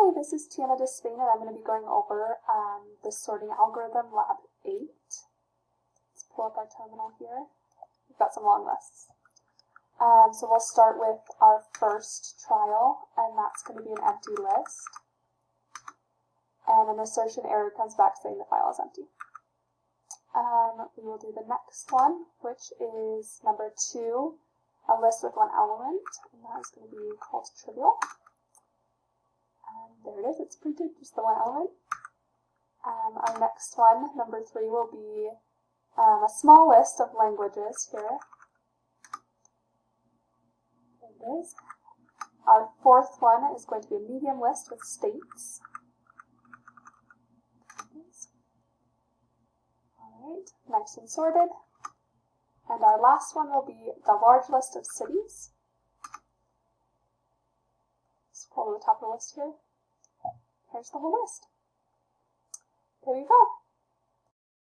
Hi, this is Tiana Despain, and I'm going to be going over the sorting algorithm, Lab 8. Let's pull up our terminal here. We've got some long lists. So we'll start with our first trial, and that's going to be an empty list. And an assertion error comes back saying the file is empty. We will do the next one, which is number 2, a list with one element, and that is going to be called trivial. And there it is, it's printed, just the one element. Our next one, number 3, will be a small list of languages here. There it is. Our fourth one is going to be a medium list with states. Alright, nice and sorted. And our last one will be the large list of cities. Scroll to the top of the list here. Here's the whole list. There you go.